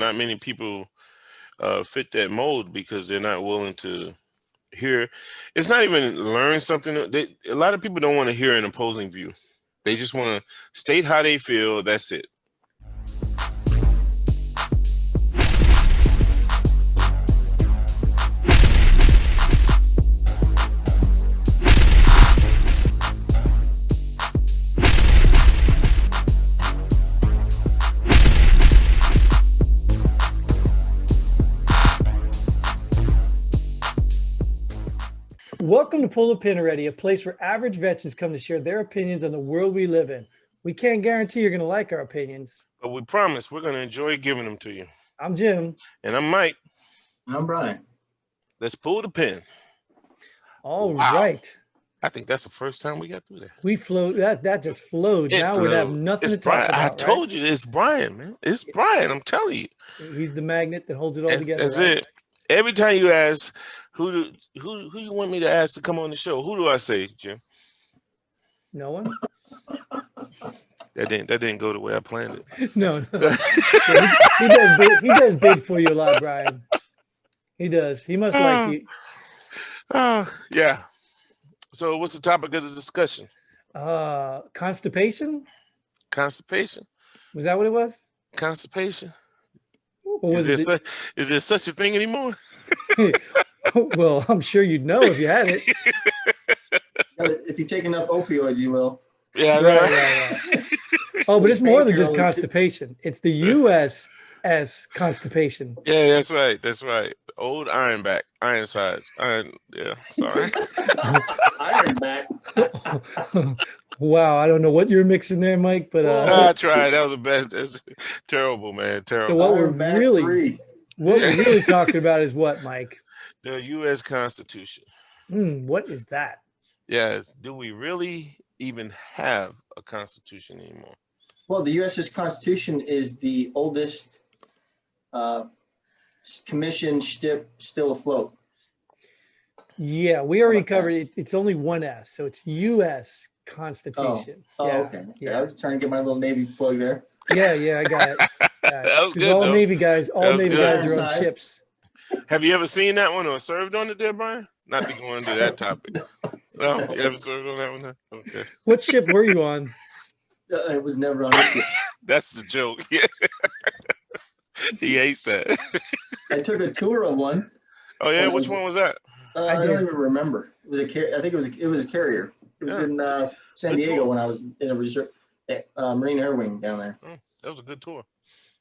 not many people fit that mold because they're not willing to hear. It's not even learn something. A lot of people don't want to hear an opposing view. They just want to state how they feel. That's it. Welcome to Pull the Pin Already, a place where average veterans come to share their opinions on the world we live in. We can't guarantee you're going to like our opinions, but we promise we're going to enjoy giving them to you. I'm Jim. And I'm Mike. And I'm Brian. Let's pull the pin. All right. I think that's the first time we got through that. We flowed. That just flowed. Now we have nothing to talk about. I told you, it's Brian, man. It's Brian. I'm telling you. He's the magnet that holds it all together. That's it. Every time you ask, who you want me to ask to come on the show? Who do I say, Jim? No one. That didn't go the way I planned it. No. He does big for you a lot, Brian. He does. He must like you. Yeah. So what's the topic of the discussion? Constipation? Constipation. Was that what it was? Constipation. Is there such a thing anymore? Well, I'm sure you'd know if you had it. If you take enough opioids, you will. Yeah, right. Oh, but it's more than just constipation. It's the U.S.S. constipation. Yeah, that's right. That's right. Old Ironsides. Yeah, sorry. Ironback. Wow, I don't know what you're mixing there, Mike, but I tried. That was a bad, terrible, man. Terrible. So what we're really talking about is what, Mike? The U.S. Constitution. What is that? Yes. Do we really even have a constitution anymore? Well, the U.S.'s Constitution is the oldest commission still afloat. Yeah, we already covered it. It's only one S, so it's U.S. Constitution. Okay. Yeah, I was trying to get my little Navy plug there. Yeah, I got it. That was good. All Navy guys are on ships. Have you ever seen that one or served on it there, Brian? Not to go into that topic. No, you ever served on that one? Okay. What ship were you on? It was never on it. That's the joke. Yeah. He hates that. I took a tour of one. Oh yeah, which one was that? I don't even remember. It was I think it was a carrier. It was in San Diego when I was in a reserve Marine Air Wing down there. That was a good tour.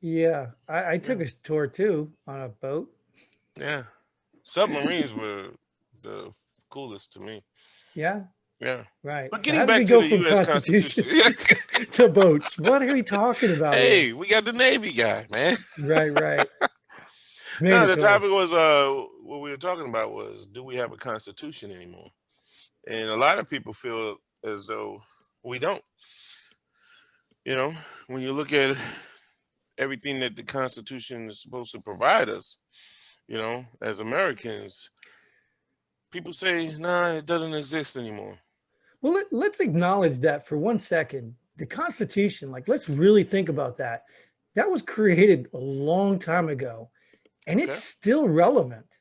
Yeah, I took a tour too on a boat. Yeah, submarines were the coolest to me. Yeah. Yeah. Right. But getting back to the U.S. Constitution to boats. What are we talking about? Hey, we got the Navy guy, man. Right. No, the topic was what we were talking about was, do we have a constitution anymore? And a lot of people feel as though we don't. You know, when you look at everything that the Constitution is supposed to provide us, you know, as Americans, people say, nah, it doesn't exist anymore. Well, let's acknowledge that for 1 second. The Constitution, let's really think about that. That was created a long time ago, and it's still relevant.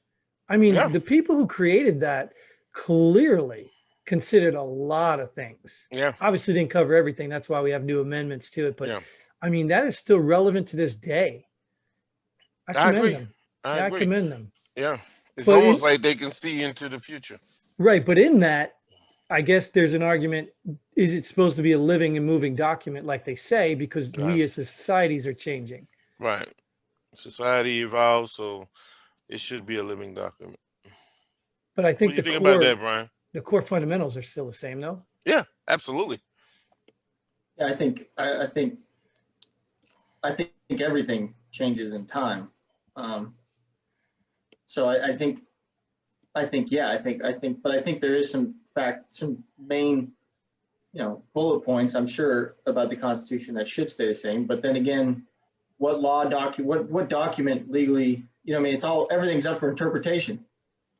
I mean, the people who created that clearly considered a lot of things. Yeah. Obviously didn't cover everything. That's why we have new amendments to it. But I mean, that is still relevant to this day. I commend them. I commend them. Yeah. It's almost like they can see into the future. Right. But in that, I guess there's an argument, is it supposed to be a living and moving document like they say, because we as societies are changing. Right. Society evolves, so it should be a living document. But I think what do you think about that, Brian? The core fundamentals are still the same, though. Yeah, absolutely. Yeah, I think everything changes in time. So I think there is some main, bullet points, I'm sure, about the Constitution that should stay the same. But then again, what document legally, everything's up for interpretation.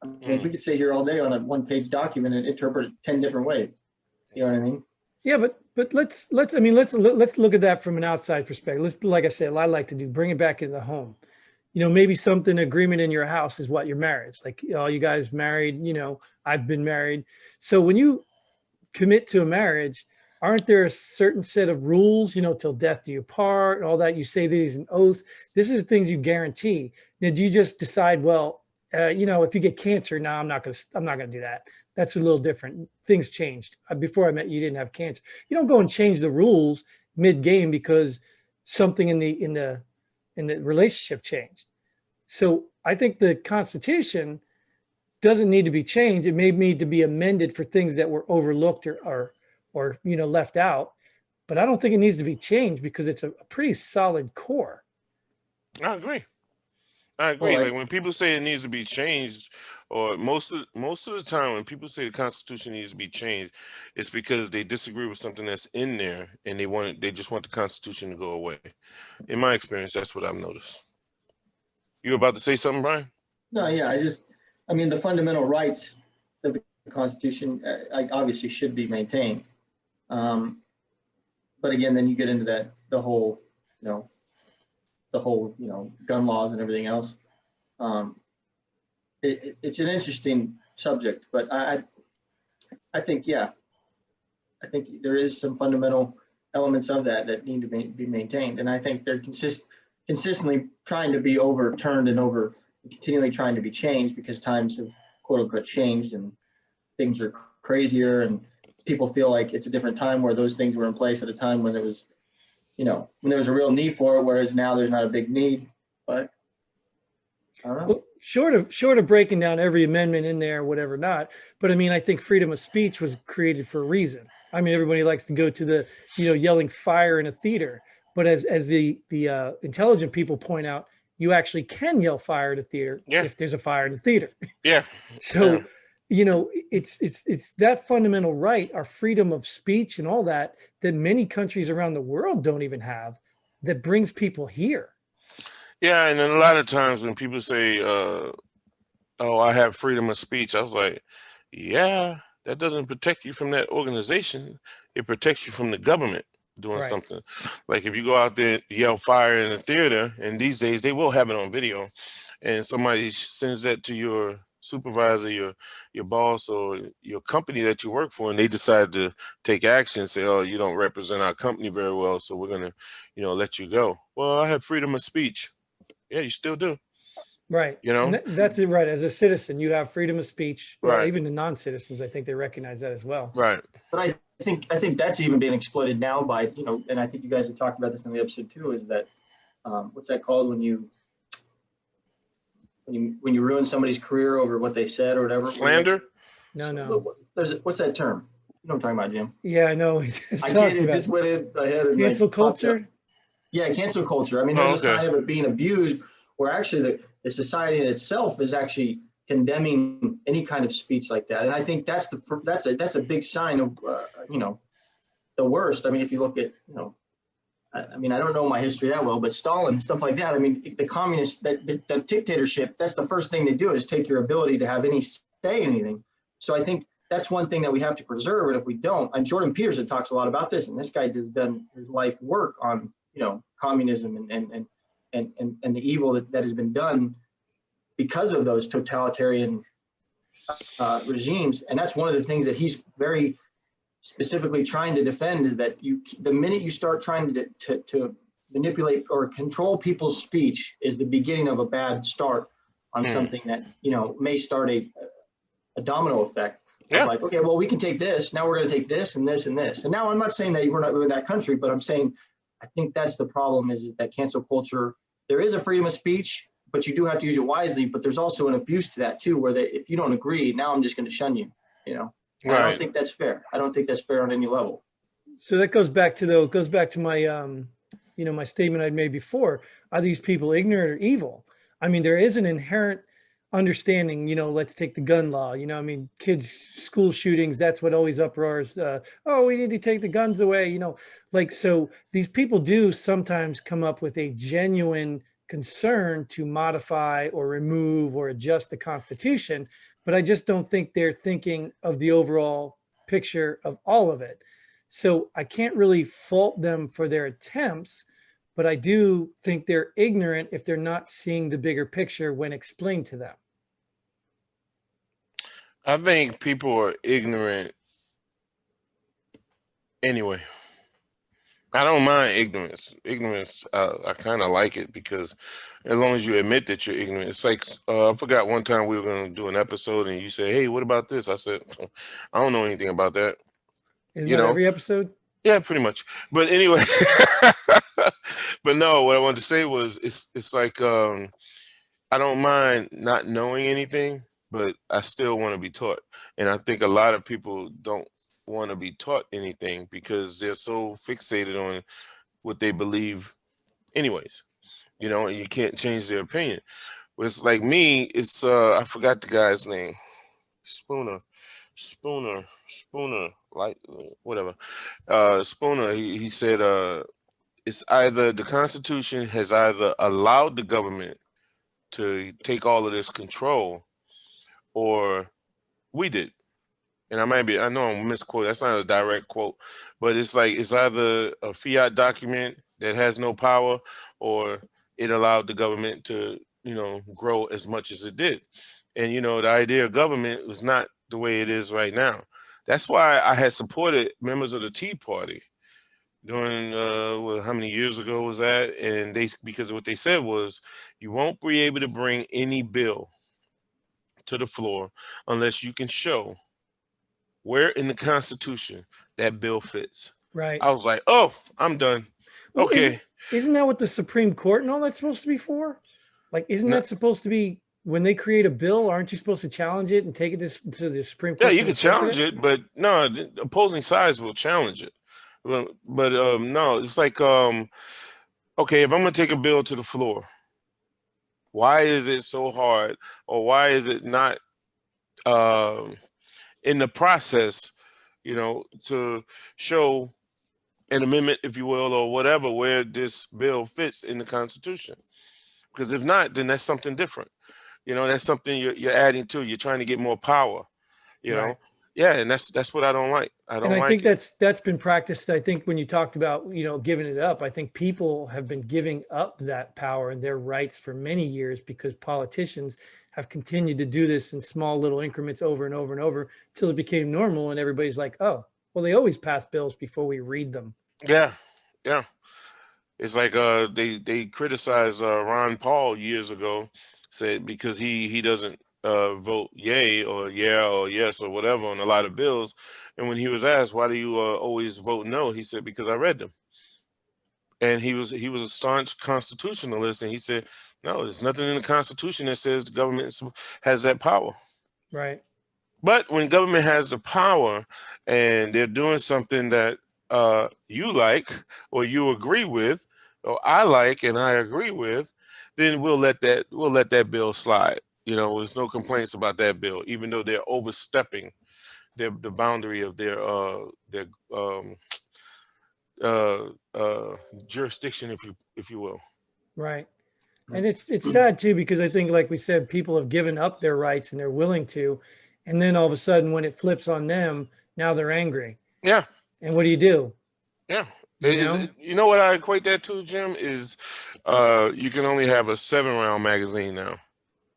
I mean, we could sit here all day on a one-page document and interpret it 10 different ways. You know what I mean? Yeah, but let's look at that from an outside perspective. Like I said, I like to bring it back into the home. maybe something agreement in your house is what your marriage, like, you guys married, I've been married. So when you commit to a marriage, aren't there a certain set of rules, till death do you part, all that? You say these an oath. This is the things you guarantee. Now, do you just decide, well, if you get cancer, now I'm not gonna do that. That's a little different. Things changed. Before I met you, didn't have cancer. You don't go and change the rules mid-game because something in the relationship changed. So I think the Constitution doesn't need to be changed. It may need to be amended for things that were overlooked or left out. But I don't think it needs to be changed because it's a pretty solid core. I agree. Like when people say it needs to be changed, or most of the time when people say the Constitution needs to be changed, it's because they disagree with something that's in there and they just want the Constitution to go away. In my experience, that's what I've noticed. You were about to say something, Brian? No, yeah, the fundamental rights of the Constitution obviously should be maintained. But again, then you get into the whole gun laws and everything else. It's an interesting subject, but I think there is some fundamental elements of that need to be maintained, and I think they're consistently trying to be overturned and continually trying to be changed because times have quote unquote changed and things are crazier and people feel like it's a different time where those things were in place at a time when there was when there was a real need for it, whereas now there's not a big need. But I don't know. Well, short of breaking down every amendment in there, whatever not, but I think freedom of speech was created for a reason. Everybody likes to go to the, yelling fire in a theater, but as the intelligent people point out, you actually can yell fire at a theater if there's a fire in the theater. Yeah. So, it's that fundamental right, our freedom of speech and all that many countries around the world don't even have, that brings people here. Yeah, and then a lot of times when people say, "Oh, I have freedom of speech," I was like, "Yeah, that doesn't protect you from that organization. It protects you from the government doing Right. something." Like if you go out there and yell fire in a theater, and these days they will have it on video, and somebody sends that to your supervisor, your boss, or your company that you work for, and they decide to take action, say, "Oh, you don't represent our company very well, so we're gonna, let you go." Well, I have freedom of speech. Yeah, you still do. Right. You know? And that's it. Right. As a citizen, you have freedom of speech. Well, Right. even the non-citizens, I think they recognize that as well. Right. But I think that's even being exploited now by, and I think you guys have talked about this in the episode too, is that, what's that called when you ruin somebody's career over what they said or whatever? Slander? No. What's that term? You know what I'm talking about, Jim? Yeah, I know. It just went in my head. And cancel culture? Yeah, cancel culture. There's a okay. sign of it being abused where actually the society in itself is actually condemning any kind of speech like that. And I think that's a big sign of, the worst. If you look at, I don't know my history that well, but Stalin, stuff like that. The communists, the dictatorship, that's the first thing they do is take your ability to have any say in anything. So I think that's one thing that we have to preserve. And if we don't, and Jordan Peterson talks a lot about this, and this guy has done his life work on, communism and the evil that has been done because of those totalitarian regimes. And that's one of the things that he's very specifically trying to defend, is that the minute you start trying to manipulate or control people's speech is the beginning of a bad start on something that, may start a domino effect. Yeah. Like, okay, well, we can take this. Now we're going to take this and this and this. And now I'm not saying that we're not in that country, but I'm saying I think that's the problem is that cancel culture, there is a freedom of speech, but you do have to use it wisely. But there's also an abuse to that too, where if you don't agree, now I'm just going to shun you, Right. I don't think that's fair. I don't think that's fair on any level. So that goes back to my, my statement I'd made before. Are these people ignorant or evil? There is an inherent understanding, let's take the gun law, kids, school shootings, that's what always uproars. Oh, we need to take the guns away, so these people do sometimes come up with a genuine concern to modify or remove or adjust the Constitution, but I just don't think they're thinking of the overall picture of all of it. So I can't really fault them for their attempts, but I do think they're ignorant if they're not seeing the bigger picture when explained to them. I think people are ignorant anyway. I don't mind ignorance. Ignorance, I kind of like it because as long as you admit that you're ignorant, it's like I forgot one time we were going to do an episode and you said, "Hey, what about this?" I said, "I don't know anything about that." Isn't You that know? every episode? Yeah, pretty much. But anyway, but no, what I wanted to say was it's like I don't mind not knowing anything, but I still want to be taught. And I think a lot of people don't want to be taught anything because they're so fixated on what they believe anyways, and you can't change their opinion. It's like me, it's I forgot the guy's name. Spooner, like whatever. Spooner, he said it's either the Constitution has either allowed the government to take all of this control or we did. And I know I'm misquoting, that's not a direct quote, but it's like it's either a fiat document that has no power or it allowed the government to, grow as much as it did. And, the idea of government was not the way it is right now. That's why I had supported members of the Tea Party during how many years ago was that? And because what they said was you won't be able to bring any bill to the floor unless you can show where in the Constitution that bill fits. Right. I was like, oh, I'm done. Well, Okay. Isn't that what the Supreme Court and all that's supposed to be for? Like, isn't No. that supposed to be when they create a bill? Aren't you supposed to challenge it and take it to the Supreme Court? Yeah, you can challenge it, but no, the opposing sides will challenge it. But no, it's like okay, if I'm gonna take a bill to the floor, why is it so hard, or why is it not in the process, to show an amendment, if you will, or whatever, where this bill fits in the Constitution? Because if not, then that's something different. That's something you're adding to. You're trying to get more power. Right. Yeah, and that's what I don't like. I don't And I like think it. that's been practiced. I think when you talked about, giving it up, I think people have been giving up that power and their rights for many years because politicians have continued to do this in small little increments over and over and over till it became normal. And everybody's like, oh, well, they always pass bills before we read them. Yeah, yeah. It's like they criticized Ron Paul years ago, said because he doesn't vote yay or yeah or yes or whatever on a lot of bills, and when he was asked why do you always vote no, he said because I read them. And he was a staunch constitutionalist, and he said no, there's nothing in the Constitution that says the government has that power. Right. But when government has the power and they're doing something that you like or you agree with, or I like and I agree with, then we'll let that bill slide. There's no complaints about that bill, even though they're overstepping the boundary of their jurisdiction, if you will. Right. And it's sad too, because I think, like we said, people have given up their rights and they're willing to, and then all of a sudden when it flips on them, now they're angry. Yeah. And what do you do? Yeah. You know what I equate that to, Jim, is you can only have a 7-round magazine now.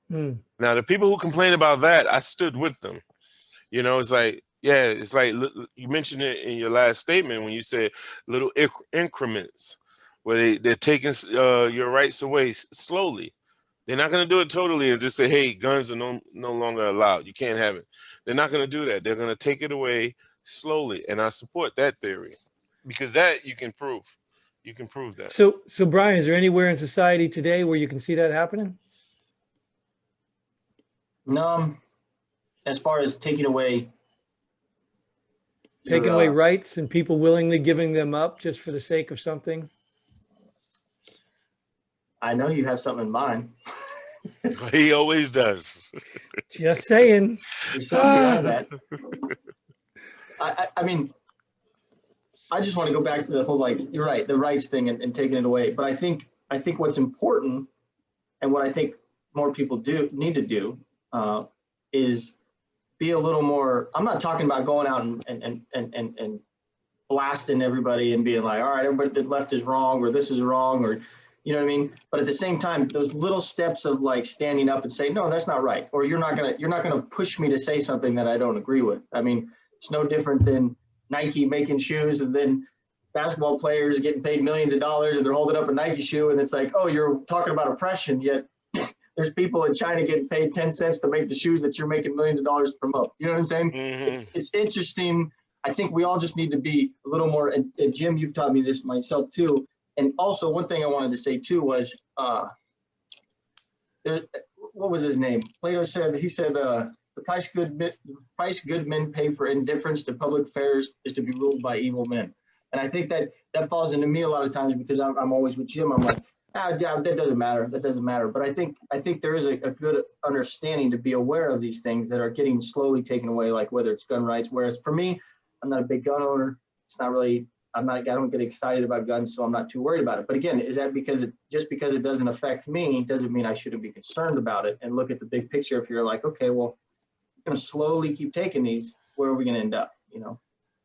Now, the people who complain about that, I stood with them. It's like, yeah, it's like you mentioned it in your last statement when you said little increments where they're taking your rights away slowly. They're not going to do it totally and just say, hey, guns are no longer allowed. You can't have it. They're not going to do that. They're going to take it away slowly. And I support that theory because that you can prove. You can prove that. So Brian, is there anywhere in society today where you can see that happening? No, as far as taking away rights and people willingly giving them up just for the sake of something. I know you have something in mind. He always does. Just saying. There's something beyond that. I mean, I just want to go back to the whole, like, you're right, the rights thing and taking it away. But I think what's important and what I think more people need to do is be a little more. I'm not talking about going out and blasting everybody and being like, all right, everybody, the left is wrong, or this is wrong, or, you know what I mean? But at the same time, those little steps of like standing up and saying, no, that's not right. Or you're not gonna push me to say something that I don't agree with. I mean, it's no different than Nike making shoes and then basketball players getting paid millions of dollars and they're holding up a Nike shoe and it's like, oh, you're talking about oppression, yet there's people in China getting paid 10 cents to make the shoes that you're making millions of dollars to promote. You know what I'm saying? Mm-hmm. It's interesting. I think we all just need to be a little more, and Jim, you've taught me this myself too. And also one thing I wanted to say too was, what was his name? Plato said, the price good men pay for indifference to public affairs is to be ruled by evil men. And I think that falls into me a lot of times because I'm always with Jim. I'm like, that doesn't matter. That doesn't matter. But I think there is a good understanding to be aware of these things that are getting slowly taken away, like whether it's gun rights. Whereas for me, I'm not a big gun owner. It's not really, I don't get excited about guns, so I'm not too worried about it. But again, is that because just because it doesn't affect me doesn't mean I shouldn't be concerned about it and look at the big picture. If you're like, okay, well, I'm going to slowly keep taking these, where are we going to end up? You know?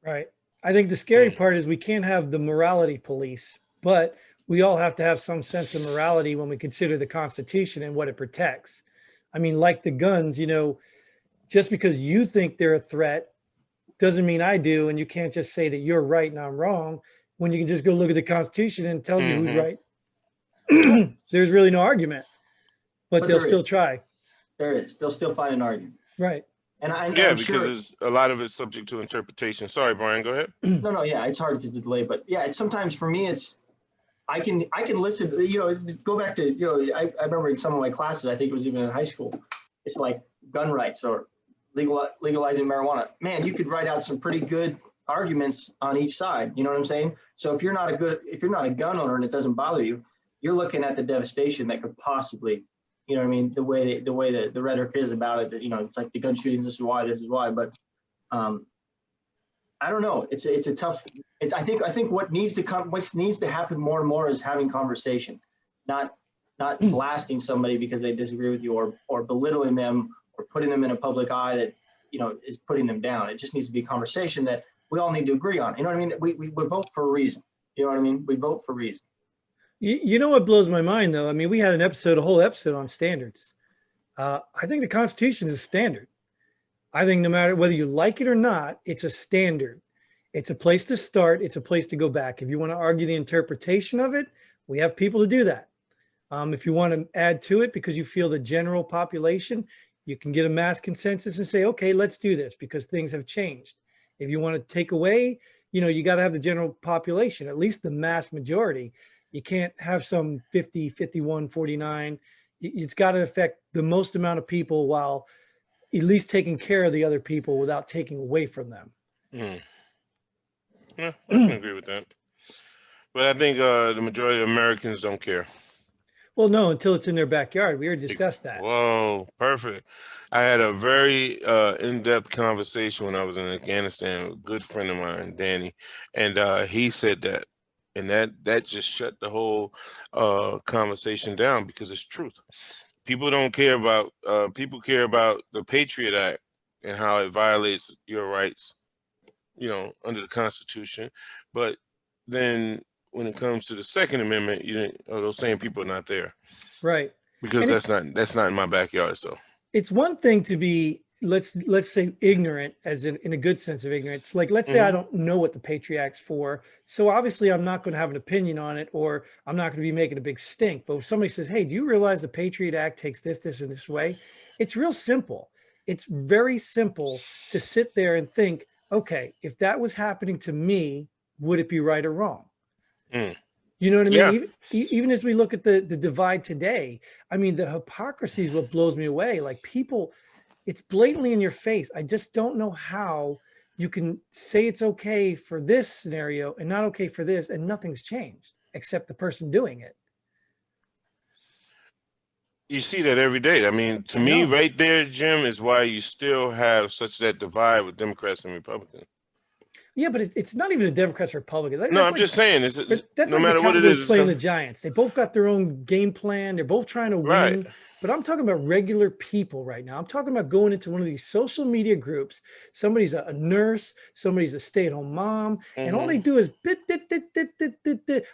Right. I think the scary part is we can't have the morality police, but we all have to have some sense of morality when we consider the Constitution and what it protects. I mean, like the guns, you know, just because you think they're a threat doesn't mean I do. And you can't just say that you're right and I'm wrong when you can just go look at the Constitution and it tells you who's right. There's really no argument, but they'll still try. There is. They'll still find an argument. Right. And because a lot of it's subject to interpretation. Sorry, Brian, go ahead. No, yeah, it's hard because of the delay, but yeah, it's sometimes for me, I can listen, you know, go back to, you know, I remember in some of my classes, I think it was even in high school, it's like gun rights or legalizing marijuana. Man, you could write out some pretty good arguments on each side. You know what I'm saying? So if you're not a gun owner and it doesn't bother you, you're looking at the devastation that could possibly, you know what I mean? The way that the rhetoric is about it, you know, it's like the gun shootings, this is why, but I don't know. It's a tough, I think what needs to happen more and more is having conversation, not blasting somebody because they disagree with you or belittling them or putting them in a public eye that, you know, is putting them down. It just needs to be a conversation that we all need to agree on. You know what I mean? We vote for a reason. You know what I mean? We vote for a reason. You know what blows my mind, though? I mean, we had a whole episode on standards. I think the Constitution is a standard. I think no matter whether you like it or not, it's a standard. It's a place to start. It's a place to go back. If you want to argue the interpretation of it, we have people to do that. If you want to add to it because you feel the general population, you can get a mass consensus and say, okay, let's do this because things have changed. If you want to take away, you know, you got to have the general population, at least the mass majority. You can't have some 50, 51, 49. It's got to affect the most amount of people while at least taking care of the other people without taking away from them. Yeah, I can agree with that. But I think the majority of Americans don't care. Well, no, until it's in their backyard. We already discussed that. Whoa, perfect. I had a very in-depth conversation when I was in Afghanistan with a good friend of mine, Danny, and he said that. And that just shut the whole conversation down because it's truth. People don't care about, people care about the Patriot Act and how it violates your rights, you know, under the Constitution. But then when it comes to the Second Amendment, those same people are not there. Right. Because that's not in my backyard. So it's one thing to be, let's say ignorant, as in a good sense of ignorance. Like, let's say I don't know what the Patriot Act's for. So obviously I'm not going to have an opinion on it, or I'm not going to be making a big stink. But if somebody says, hey, do you realize the Patriot Act takes this, and this way? It's real simple. It's very simple to sit there and think, okay, if that was happening to me, would it be right or wrong? You know what I mean? Yeah. Even as we look at the divide today, I mean, the hypocrisy is what blows me away. Like, people, it's blatantly in your face. I just don't know how you can say it's okay for this scenario and not okay for this, and nothing's changed except the person doing it. You see that every day. I mean, to me, right there, Jim, is why you still have such that divide with Democrats and Republicans. Yeah, but it's not even a Democrats or Republican. No, I'm just saying, that's no matter what it is, playing the Giants. They both got their own game plan. They're both trying to win. Right. but I'm talking about regular people right now. I'm talking about going into one of these social media groups. Somebody's a nurse, somebody's a stay-at-home mom, and all they do is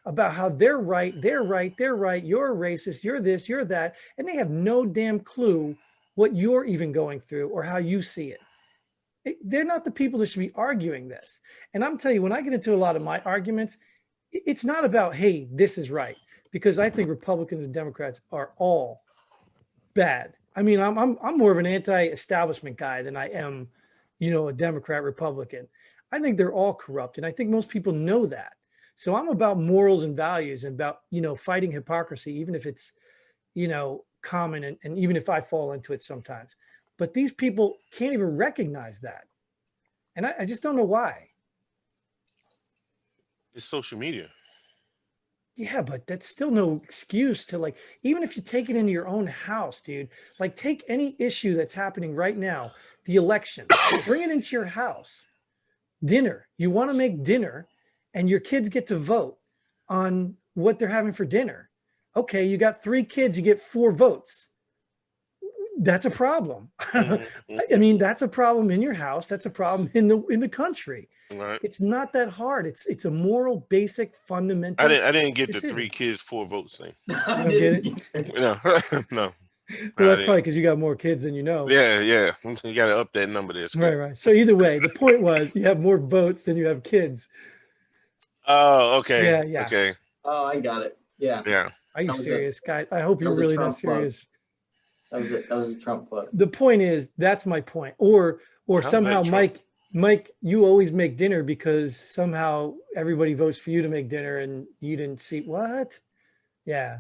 about how they're right, you're a racist, you're this, you're that, and they have no damn clue what you're even going through or how you see it. They're not the people that should be arguing this. And I'm telling you, when I get into a lot of my arguments, it's not about, hey, this is right, because I think Republicans and Democrats are all bad. I mean, I'm more of an anti-establishment guy than I am, a Democrat Republican. I think they're all corrupt, and I think most people know that. So I'm about morals and values and about, fighting hypocrisy, even if it's, common, and even if I fall into it sometimes. But these people can't even recognize that. And I just don't know why. It's social media. Yeah, but that's still no excuse to, like, even if you take it into your own house, dude, like, take any issue that's happening right now, the election, bring it into your house. Dinner. You want to make dinner and your kids get to vote on what they're having for dinner. Okay, you got 3 kids, you get 4 votes. That's a problem. I mean, that's a problem in your house. That's a problem in the country. Right. It's not that hard. It's a moral, basic, fundamental. I didn't get decision. the 3 kids, 4 votes thing. You don't get it? No, no. Well, that's probably because you got more kids than you know. Yeah. You got to up that number there. Right. So either way, the point was you have more votes than you have kids. Oh, okay. Yeah. Okay. Oh, I got it. Yeah. Yeah. Are you serious, guys? I hope you're really not serious. That was a Trump plug. The point is, that's my point. Or somehow, Mike, you always make dinner because somehow everybody votes for you to make dinner and you didn't see what? Yeah.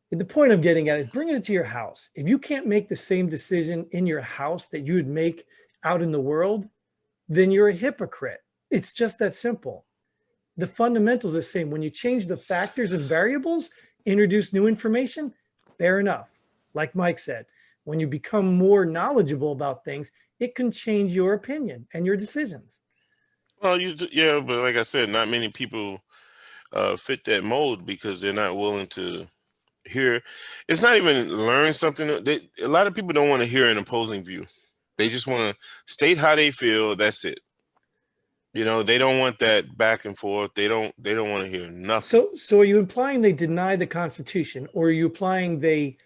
The point I'm getting at is bringing it to your house. If you can't make the same decision in your house that you would make out in the world, then you're a hypocrite. It's just that simple. The fundamentals are the same. When you change the factors and variables, introduce new information, fair enough. Like Mike said, when you become more knowledgeable about things, it can change your opinion and your decisions. Well, but like I said, not many people fit that mold because they're not willing to hear. It's not even learn something. A lot of people don't want to hear an opposing view. They just want to state how they feel. That's it. They don't want that back and forth. They don't want to hear nothing. So are you implying they deny the Constitution, or are you implying they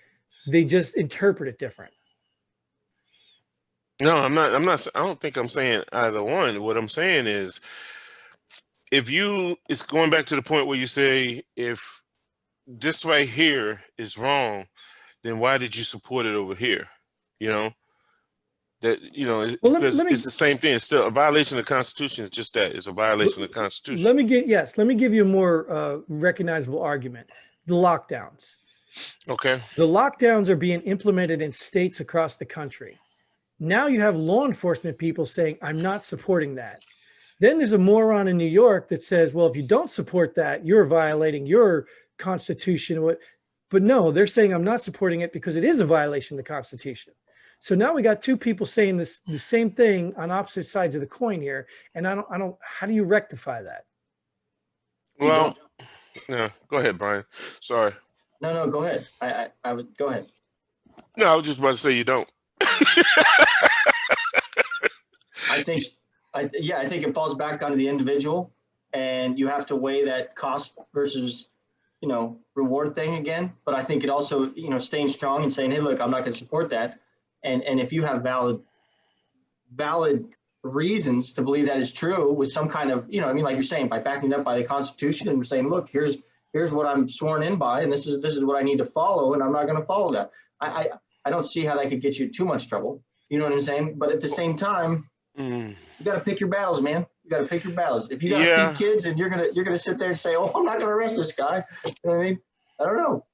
just interpret it different? No, I'm not. I don't think I'm saying either one. What I'm saying is, it's going back to the point where you say, if this right here is wrong, then why did you support it over here? It's the same thing. It's still a violation of the Constitution. It's just that it's a violation of the Constitution. Let me give you a more recognizable argument. The lockdowns. Okay. The lockdowns are being implemented in states across the country. Now you have law enforcement people saying, I'm not supporting that. Then there's a moron in New York that says, well, if you don't support that, you're violating your Constitution. But no, they're saying I'm not supporting it because it is a violation of the Constitution. So now we got 2 people saying the same thing on opposite sides of the coin here. And I don't, how do you rectify that? Well, yeah, go ahead, Brian. Sorry. No, go ahead. I would go ahead. No, I was just about to say you don't. I think it falls back onto the individual, and you have to weigh that cost versus, reward thing again. But I think it also, staying strong and saying, hey, look, I'm not going to support that. And if you have valid reasons to believe that is true with some kind of, like you're saying, by backing it up by the Constitution, and we're saying, look, here's what I'm sworn in by, and this is what I need to follow, and I'm not going to follow that. I don't see how that could get you too much trouble. You know what I'm saying? But at the same time, you got to pick your battles, man. You got to pick your battles. If you got 3 kids and you're gonna sit there and say, oh, I'm not going to arrest this guy. You know what I mean? I don't know.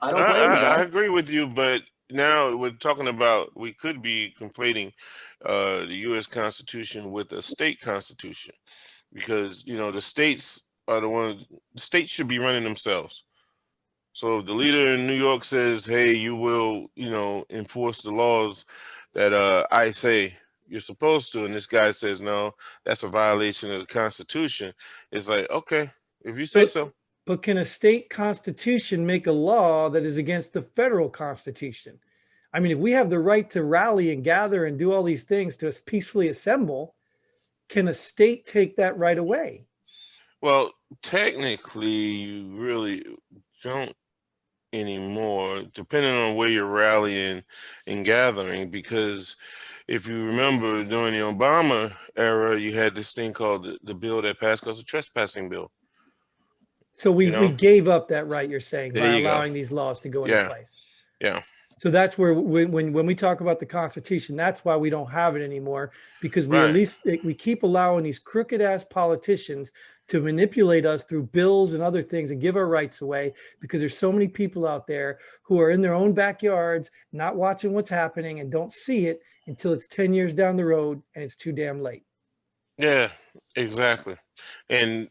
I don't blame you. I agree with you, but now we're talking about, we could be conflating the U.S. Constitution with a state constitution, because the states are the states should be running themselves. So if the leader in New York says, hey, you will enforce the laws that I say you're supposed to, and this guy says, no, that's a violation of the Constitution, it's like, okay, if you say so. but can a state constitution make a law that is against the federal constitution? I mean, if we have the right to rally and gather and do all these things to peacefully assemble, can a state take that right away? Well, technically, you really don't anymore, depending on where you're rallying and gathering, because if you remember during the Obama era, you had this thing called the bill that passed called the trespassing bill. So we You know? gave up that right, you're saying, by There you go. allowing these laws to go into Yeah. place. Yeah. So that's where when we talk about the Constitution, that's why we don't have it anymore, because we Right. at least we keep allowing these crooked ass politicians to manipulate us through bills and other things and give our rights away, because there's so many people out there who are in their own backyards, not watching what's happening and don't see it until it's 10 years down the road and it's too damn late. Yeah, exactly. And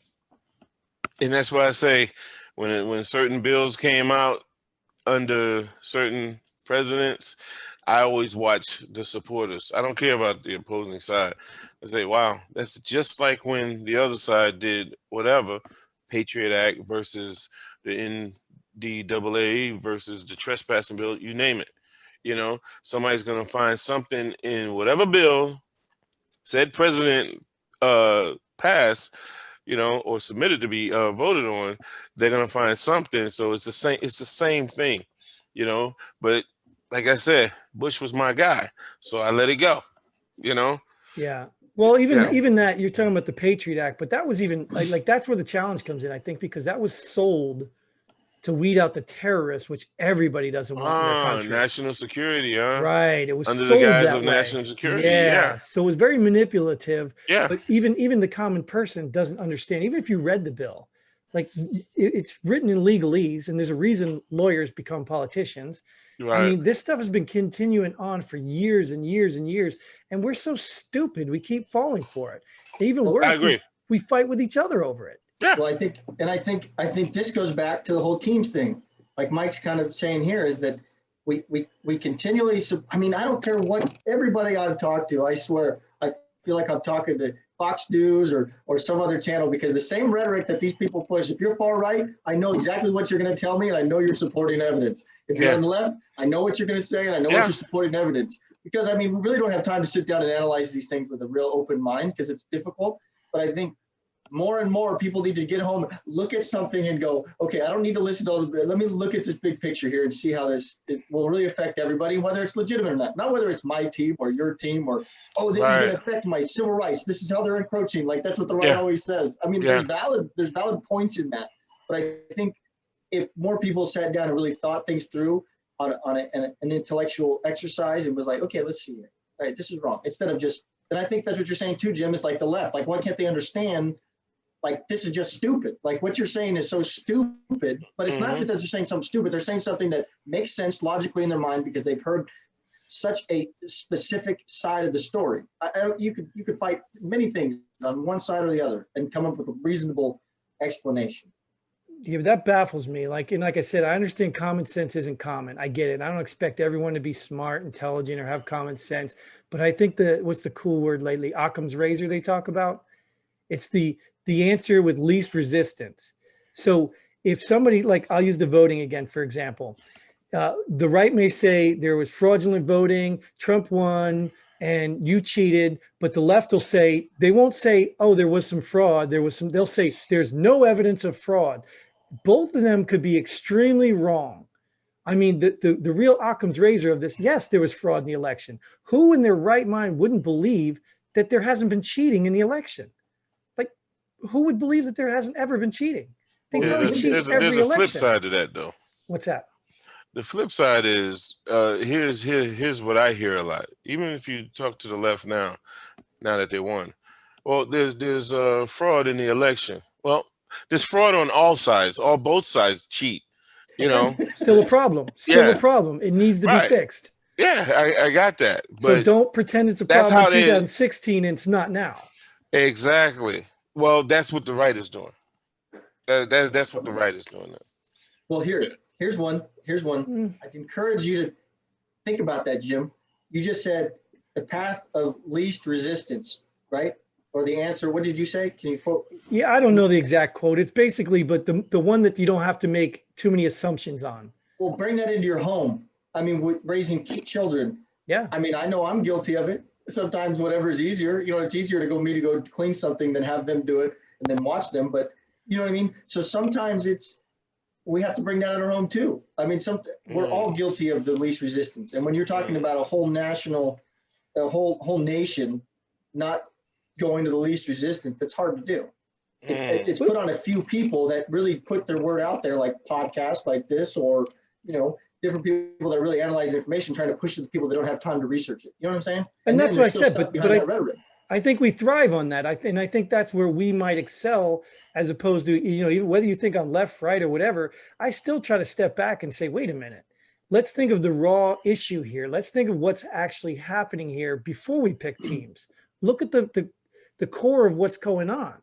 that's why I say when certain bills came out under certain presidents, I always watch the supporters. I don't care about the opposing side. I say, wow, that's just like when the other side did whatever, Patriot Act versus the NDAA versus the trespassing bill, you name it. You know, somebody's going to find something in whatever bill said president passed, you know, or submitted to be voted on. They're going to find something. So it's the same thing, you know, but like I said, Bush was my guy, so I let it go, you know? Yeah. Well, Yeah. even that, you're talking about the Patriot Act, but that was even like that's where the challenge comes in, I think, because that was sold to weed out the terrorists, which everybody doesn't want in their country. National security, huh? Right. It was Under the sold guise that of way. national security. Yeah. Yeah. So it was very manipulative. Yeah. But even the common person doesn't understand. Even if you read the bill, like it's written in legalese, and there's a reason lawyers become politicians. Right. I mean, this stuff has been continuing on for years and years and years, and we're so stupid. We keep falling for it. Even worse, I agree. we fight with each other over it. Yeah. Well, I think this goes back to the whole teams thing. Like Mike's kind of saying here is that we continually, I mean, I don't care what everybody I've talked to, I swear, I feel like I'm talking to Fox News or some other channel, because the same rhetoric that these people push, if you're far right, I know exactly what you're going to tell me, and I know you're supporting evidence. If you're Yeah. on the left, I know what you're going to say, and I know Yeah. what you're supporting evidence. Because, I mean, we really don't have time to sit down and analyze these things with a real open mind, because it's difficult. But I think more and more people need to get home, look at something and go, okay, I don't need to listen to all the, let me look at this big picture here and see how this will really affect everybody, whether it's legitimate or not. Not whether it's my team or your team or, oh, this is Right. going to affect my civil rights. This is how they're encroaching. Like, that's what the right Yeah. always says. I mean, Yeah. there's valid points in that. But I think if more people sat down and really thought things through on an intellectual exercise and was like, okay, let's see it. All right, this is wrong. Instead of just, and I think that's what you're saying too, Jim, is like the left. Like, why can't they understand? Like, this is just stupid. Like, what you're saying is so stupid, but it's not just that they're saying something stupid. They're saying something that makes sense logically in their mind because they've heard such a specific side of the story. You could fight many things on one side or the other and come up with a reasonable explanation. Yeah, but that baffles me. Like, and like I said, I understand common sense isn't common. I get it. I don't expect everyone to be smart, intelligent, or have common sense. But I think what's the cool word lately? Occam's razor they talk about. It's the answer with least resistance. So if somebody, like, I'll use the voting again, for example, the right may say there was fraudulent voting, Trump won, and you cheated, but the left will say, they won't say, oh, there was some fraud. They'll say there's no evidence of fraud. Both of them could be extremely wrong. I mean, the real Occam's razor of this, yes, there was fraud in the election. Who in their right mind wouldn't believe that there hasn't been cheating in the election? Like, who would believe that there hasn't ever been cheating? They There's cheat a every flip election. side to that, though. What's that? The flip side is here's what I hear a lot. Even if you talk to the left now that they won, well, there's fraud in the election. Well, there's fraud on all sides. Both sides cheat. You know, Still a problem. Still Yeah. a problem. It needs to Right. be fixed. yeah, I got that. So But don't pretend it's a that's problem how in they- 2016 and it's not now. exactly. Well, that's what the right is doing. That's what the right is doing now. Well, here's one. Mm. I'd encourage you to think about that, Jim. You just said the path of least resistance, right? or the answer. What did you say? Can you quote? Yeah, I don't know the exact quote. It's basically, but the one that you don't have to make too many assumptions on. Well, bring that into your home. I mean, with raising children. Yeah. I mean, I know I'm guilty of it. Sometimes whatever is easier, it's easier to go clean something than have them do it and then watch them. But you know what I mean? So sometimes we have to bring that in our home too. I mean, we're all guilty of the least resistance. And when you're talking about a whole nation not going to the least resistance, that's hard to do. It's put on a few people that really put their word out there, like podcasts like this, or, different people that really analyze the information, trying to push it to people that don't have time to research it. You know what I'm saying? And that's what I said, but I I think we thrive on that. And I think that's where we might excel, as opposed to, even whether you think I'm left, right, or whatever, I still try to step back and say, wait a minute, let's think of the raw issue here. Let's think of what's actually happening here before we pick teams. Look at the core of what's going on.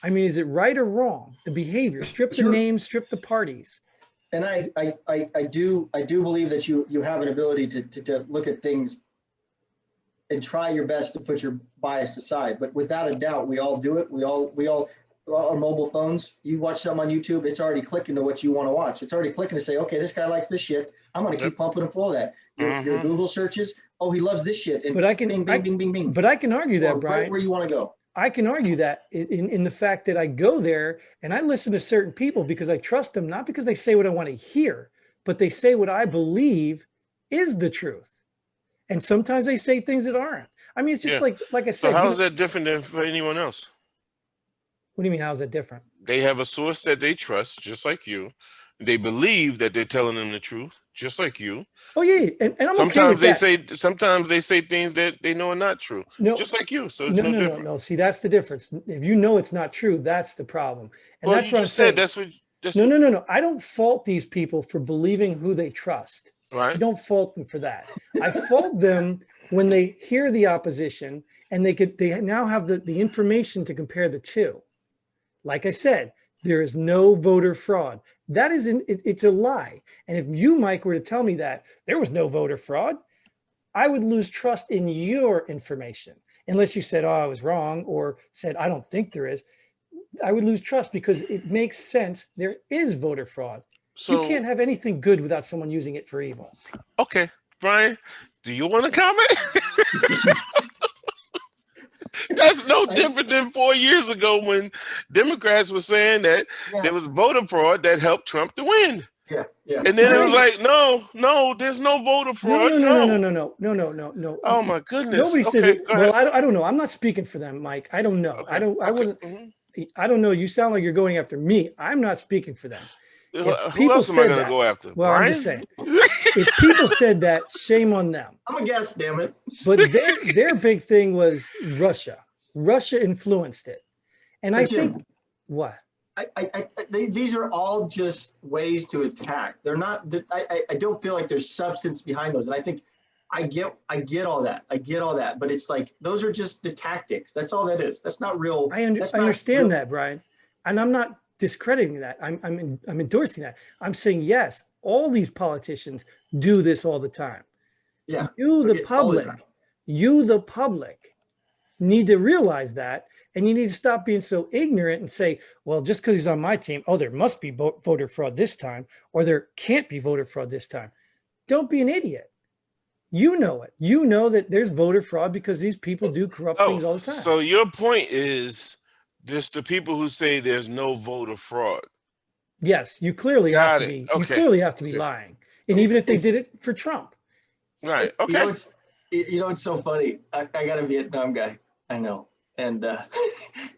I mean, is it right or wrong? The behavior, strip the names, strip the parties. And I do believe that you have an ability to look at things and try your best to put your bias aside. But without a doubt, we all do it. We all our mobile phones, you watch something on YouTube, it's already clicking to what you want to watch. It's already clicking to say, okay, this guy likes this shit. I'm going to keep pumping him full of that. Your Google searches, oh, he loves this shit. And but I can, bing, bing, bing, bing. But I can argue that, Brian. Right where you want to go. I can argue that in the fact that I go there and I listen to certain people because I trust them, not because they say what I want to hear, but they say what I believe is the truth. And sometimes they say things that aren't. I mean, it's just like I said. So how is that different than for anyone else? What do you mean, how is that different? They have a source that they trust, just like you. They believe that they're telling them the truth, just like you. Oh yeah, and I'm sometimes okay with that. Sometimes they say things that they know are not true, just like you. So it's no different. No. See, that's the difference. If you know it's not true, that's the problem. And well, that's you what just I'm said. saying. That's No. I don't fault these people for believing who they trust. Right. I don't fault them for that. I fault them when they hear the opposition and they now have the information to compare the two. Like I said, there is no voter fraud. That is it's a lie. And if you, Mike, were to tell me that there was no voter fraud, I would lose trust in your information. Unless you said, oh, I was wrong, or said, I don't think there is. I would lose trust because it makes sense. There is voter fraud. So you can't have anything good without someone using it for evil. Okay. Brian, do you want to comment? That's no different than 4 years ago when Democrats were saying that there was voter fraud that helped Trump to win. Yeah. And then it was like, no, there's no voter fraud. No. Oh my goodness. Nobody said it. Well, I don't know. I'm not speaking for them, Mike. I don't know. Okay. I wasn't. I don't know. You sound like you're going after me. I'm not speaking for them. Who else am I going to go after? Well, Brian? I'm just saying. If people said that, shame on them. I'm a guest, damn it. But their big thing was Russia. Russia influenced it, and I think what? These are all just ways to attack. They're not. I don't feel like there's substance behind those, and I think I get all that. I get all that, but it's like those are just the tactics. That's all that is. That's not real. I understand that, Brian, and I'm not discrediting that. I'm endorsing that. I'm saying yes, all these politicians do this all the time. Yeah. You the public need to realize that, and you need to stop being so ignorant and say, well, just because he's on my team, oh, there must be voter fraud this time, or there can't be voter fraud this time. Don't be an idiot. You know it. You know that there's voter fraud because these people do corrupt things all the time. So your point is just the people who say there's no voter fraud. Yes, you clearly have to be. Okay. You clearly have to be lying, and even if they did it for Trump. Right. Okay. It's so funny. I got a Vietnam guy. I know. And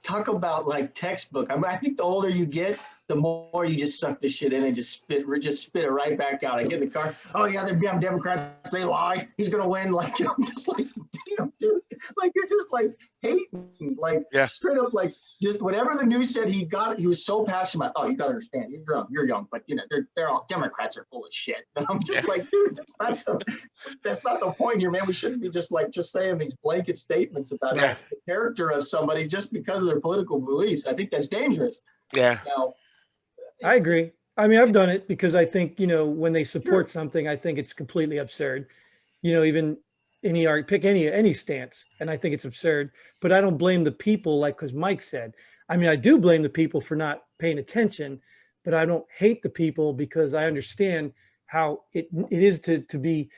talk about like textbook. I think the older you get, the more you just suck this shit in and just spit it right back out. I get in the car. Oh yeah, they're damn Democrats. They lie. He's gonna win. Like I'm just like, damn, dude. Like you're just like hating. Like straight up like just whatever the news said he got. He was so passionate about. Oh, you gotta understand. You're young, but they're all Democrats are full of shit. And I'm just like, dude, that's not the point here, man. We shouldn't be just saying these blanket statements about the character of somebody just because of their political beliefs. I think that's dangerous. Yeah. Now, I agree. I mean, I've done it because I think, when they support something, I think it's completely absurd. Even pick any stance, and I think it's absurd. But I don't blame the people, like, because Mike said. I mean, I do blame the people for not paying attention, but I don't hate the people because I understand how it is to be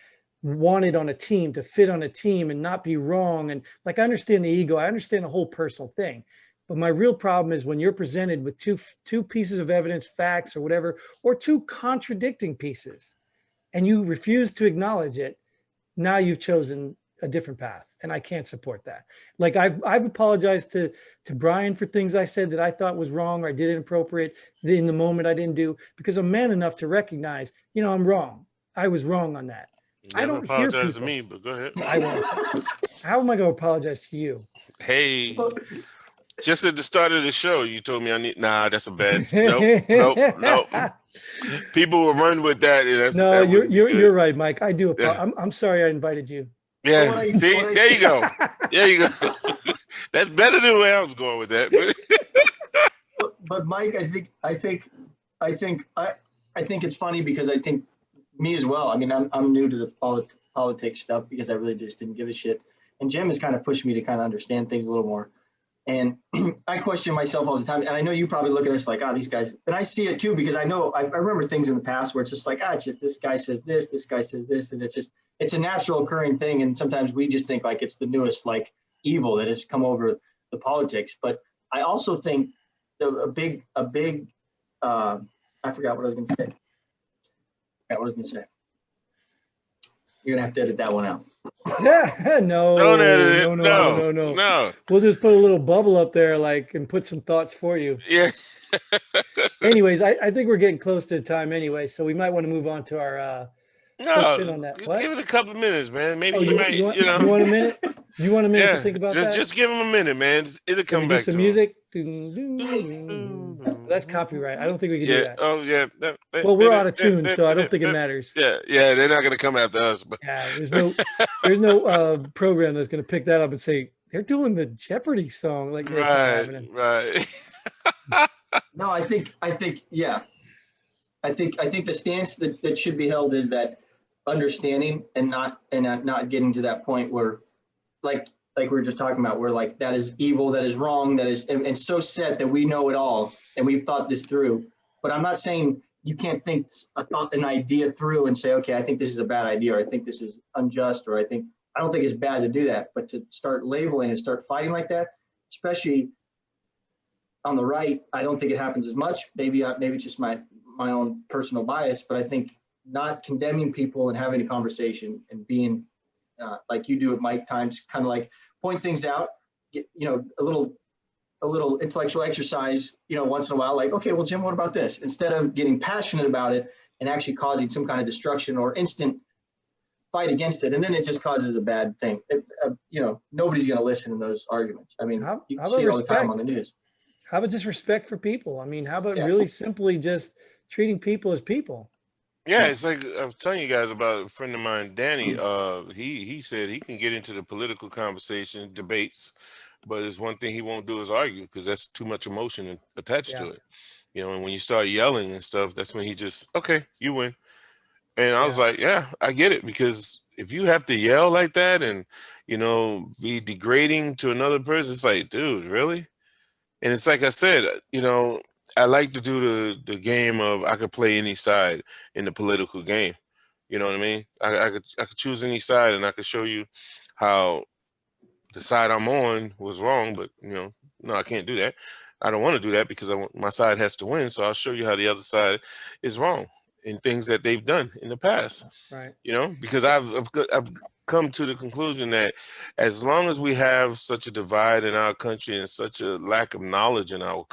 wanted on a team, to fit on a team and not be wrong. And like, I understand the ego, I understand the whole personal thing. But my real problem is when you're presented with two pieces of evidence, facts or whatever, or two contradicting pieces, and you refuse to acknowledge it, now you've chosen a different path, and I can't support that. Like, I've apologized to Brian for things I said that I thought was wrong or I did inappropriate in the moment I didn't do, because I'm man enough to recognize, I'm wrong. I was wrong on that. I don't apologize hear to me, but go ahead. I won't. How am I going to apologize to you? Hey, just at the start of the show, you told me that's a bad. Nope. People will run with that. No, you're right, Mike. I do. I'm sorry I invited you. Yeah. See, there you go. There you go. That's better than where I was going with that. But Mike, I think it's funny because I think me as well. I mean, I'm new to the politics stuff because I really just didn't give a shit. And Jim has kind of pushed me to kind of understand things a little more. And I question myself all the time. And I know you probably look at us like, these guys, and I see it too, because I know, I remember things in the past where it's just like, it's just this guy says this guy says this. And it's a natural occurring thing. And sometimes we just think like it's the newest like evil that has come over the politics. But I also think a big I forgot what I was going to say. You're going to have to edit that one out. No, don't edit it. No. We'll just put a little bubble up there, and put some thoughts for you. Yeah. Anyways, I think we're getting close to time anyway, so we might want to move on to our. On that. Give it a couple of minutes, man. Maybe you want a minute? You want a minute to think about that? Just give him a minute, man. It'll come back. Some music. That's copyright. I don't think we can do that. Oh yeah. Well, we're out of tune, so I don't think it matters. Yeah. They're not gonna come after us. But yeah, there's no program that's gonna pick that up and say they're doing the Jeopardy song. Like, right. No, I think yeah. I think the stance that should be held is that understanding and not getting to that point where like we were just talking about, where like that is evil, that is wrong, that is and so set that we know it all and we've thought this through. But I'm not saying you can't think an idea through and say, okay, I think this is a bad idea, or I think this is unjust, or I don't think it's bad to do that. But to start labeling and start fighting like that, especially on the right, I don't think it happens as much. Maybe it's just my own personal bias, but I think not condemning people and having a conversation and being like you do at Mike times, kind of like point things out, get, a little intellectual exercise, once in a while, like, okay, well, Jim, what about this? Instead of getting passionate about it and actually causing some kind of destruction or instant fight against it. And then it just causes a bad thing. Nobody's going to listen to those arguments. I mean, you see it all the time on the news. How about just respect for people? I mean, how about really simply just treating people as people? Yeah, it's like I was telling you guys about a friend of mine, Danny. He said he can get into the political conversation, debates, but it's one thing he won't do is argue, because that's too much emotion attached to it. And when you start yelling and stuff, that's when he just, okay, you win. And I was like, yeah, I get it, because if you have to yell like that and be degrading to another person, it's like, dude, really? And it's like I said, I like to do the game of I could play any side in the political game. You know what I mean? I could choose any side, and I could show you how the side I'm on was wrong. But no, I can't do that. I don't want to do that because my side has to win. So I'll show you how the other side is wrong in things that they've done in the past. Right. Because I've come to the conclusion that as long as we have such a divide in our country and such a lack of knowledge in our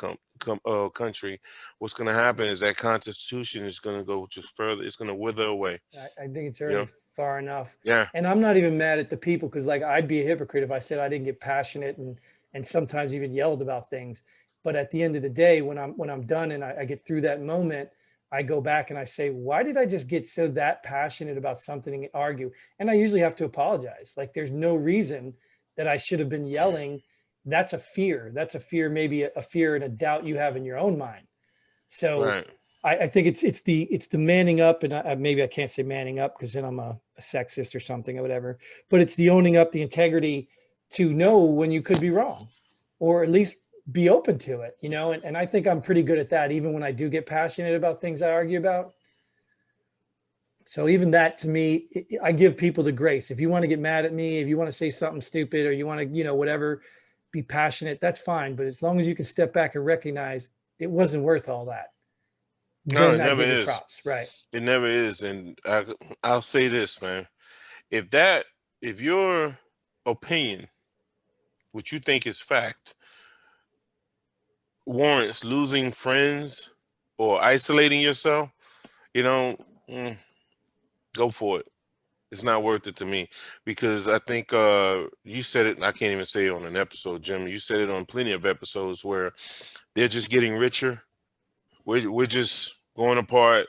country, what's going to happen is that Constitution is going to go just further. It's going to wither away. I think it's already far enough. Yeah. And I'm not even mad at the people, because I'd be a hypocrite if I said I didn't get passionate and sometimes even yelled about things. But at the end of the day, when I'm done and I get through that moment, I go back and I say, why did I just get that passionate about something and argue? And I usually have to apologize. Like, there's no reason that I should have been yelling. That's a fear. That's a fear, maybe a fear and a doubt you have in your own mind. So I think it's the manning up, and maybe I can't say manning up because then I'm a sexist or something or whatever. But it's the owning up, the integrity to know when you could be wrong, or at least be open to it, you know. And I think I'm pretty good at that, even when I do get passionate about things I argue about. So even that, to me, I give people the grace. If you want to get mad at me, if you want to say something stupid, or you want to, you know, whatever, be passionate, that's fine. But as long as you can step back and recognize it wasn't worth all that. No, it Then I never give you is. props, right? It never is. And I'll say this, man. If your opinion, which you think is fact, warrants losing friends or isolating yourself, you know, go for it. It's not worth it to me, because I think you said it, and I can't even say it on an episode, Jim. You said it on plenty of episodes where they're just getting richer. We're just going apart,